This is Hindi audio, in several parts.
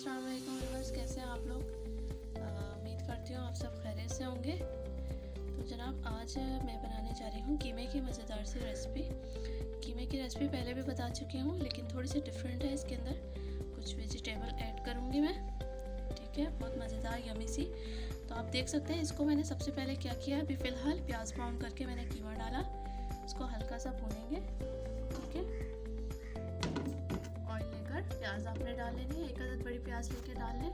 अस्सलाम वालेकुम व्यूअर्स, कैसे हैं आप लोग। उम्मीद करती हूँ आप सब खैरियत से होंगे। तो जनाब, आज मैं बनाने जा रही हूँ कीमे की मज़ेदार सी रेसिपी। कीमे की रेसिपी पहले भी बता चुकी हूँ, लेकिन थोड़ी सी डिफरेंट है। इसके अंदर कुछ वेजिटेबल ऐड करूँगी मैं, ठीक है। बहुत मज़ेदार यमी सी। तो आप देख सकते हैं, इसको मैंने सबसे पहले क्या किया, अभी फ़िलहाल प्याज ब्राउन करके मैंने कीमा डाला। इसको हल्का सा भूनेंगे, ठीक है। ऑयल लेकर प्याज आपने डाल लेनी है, एक आध बड़ी प्याज लेके डाल लें।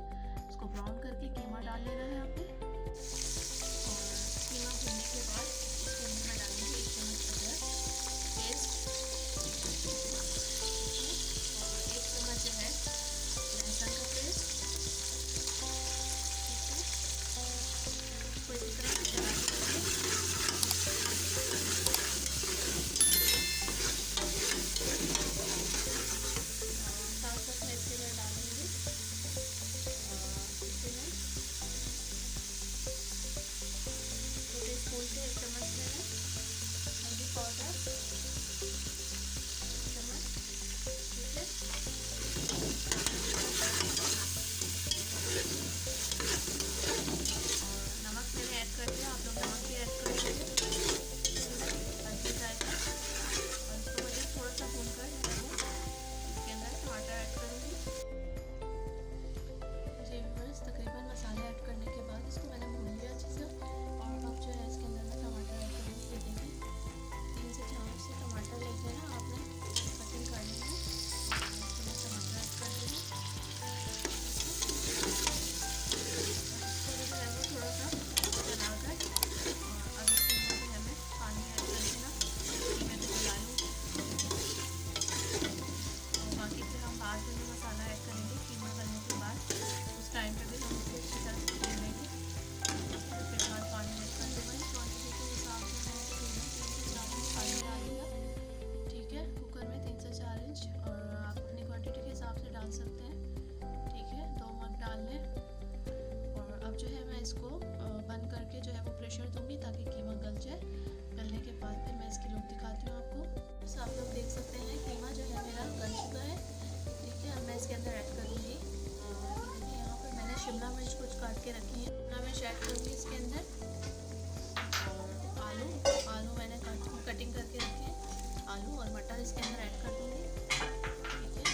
उसको ब्राउन करके कीमा डाल लेना है आपने। और कीमा भूनने के बाद इसके अंदर मैं डालूंगी 1 चम्मच अदरक पेस्ट, और 1 चम्मच जो है लहसुन का पेस्ट, ठीक है। इसको इसी तरह चला के स्पून से 1 चम्मच मैंने हल्दी पाउडर, चम्मच, ठीक है। और नमक मैंने ऐड कर दिया, आप लोग नमक भी ऐड कर दीजिए हल्दी जाएगा। और इसको मुझे थोड़ा सा भून कर इसके अंदर टमाटर ऐड करूँगी। जी व्यूअर्स, तकरीबन मसाले ऐड करने के बाद इसको मैंने भून लिया अच्छे से। और अब जो है इसके अंदर मैं टमाटर ऐड करूँगी। ये देखिए 3 से 4 से टमाटर लेके ना आपने कटिंग कर लेना है। इसके मैं टमाटर ऐड कर दूँगी। इसको जो है वो थोड़ा सा चलाकर, और अब इसके अंदर जो है मैं पानी ऐड करके ना कीमे को गला लूँगी। और बाकी फिर हम बाद में मसाला ऐड करेंगे कीमा गलने के बाद, उस टाइम पे भी हम इसको अच्छी तरह से भून लेंगे। फिर बाद पानी ऐड कर दूँगा। क्वान्टिटी के हिसाब से मैंने तकरीबन 3 से 4 इंच पानी डाल दिया, ठीक है। कुकर में 3 से 4 इंच, और आप अपनी क्वांटिटी के हिसाब से डाल सकते हैं, ठीक है। 2 मग डाल लें। और अब जो है मैं इसको बंद करके जो है वो प्रेशर दूंगी ताकि कीमा गल जाए। गलने के बाद फिर मैं इसकी लुक दिखाती हूँ आपको। तो आप लोग देख सकते हैं कीमा जो है मेरा गल चुका है, ठीक है। अब मैं इसके अंदर ऐड करूँगी, यहाँ पर मैंने शिमला मिर्च कुछ काट के रखी है, शिमला मिर्च ऐड करूँगी इसके अंदर। और आलू मैंने कटिंग करके रखे हैं, आलू और मटर इसके अंदर ऐड कर दूँगी, ठीक है।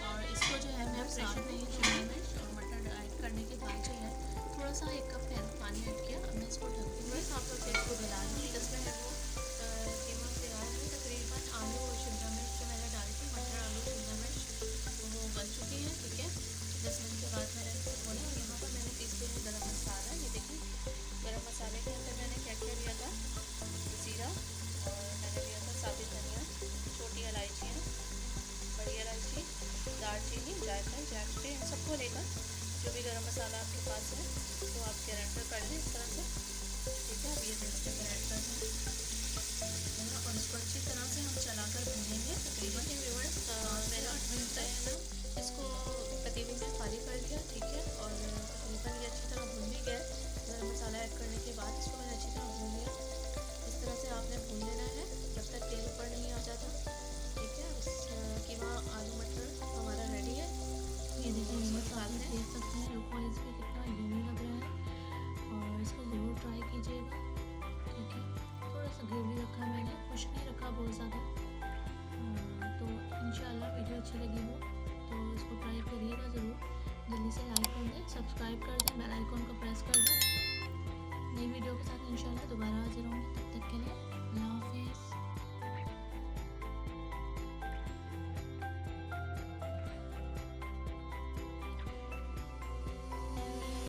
और इसको जो है मैं प्रेशर में ही शिमला मिर्च और मटर ऐड करने के बाद जो है थोड़ा सा 1 कप पानी ऐड किया। अब मैं इसको ढक दूँगी। आप लोग इसको गला लूँगी। इसमें है वो कीमा तैयार है। तकरीबन आलू और शिमला मिर्च जो मैंने डाली थी, मटर आलू शिमला मिर्च, तो वो गल चुकी है, ठीक है। 10 मिनट के बाद मैंने इसको खोला। और यहाँ पर मैंने पीस लिया है गरम मसाला। ये देखिए गरम मसाले के अंदर मैंने क्या क्या लिया था, ज़ीरा, और मैंने लिया था साबित धनिया, छोटी इलायचियाँ, बड़ी इलायची, दालचीनी, जायफल, जैगरी, इन सबको लेकर जो भी गरम मसाला आपके पास है तो आप ग्राइंडर कर लें इस तरह से, ठीक है। अब ये वेजिटेबल ऐड कर दें और इसको अच्छी तरह से हम चलाकर भूनेंगे। तकरीबन व्यूअर्स मेरा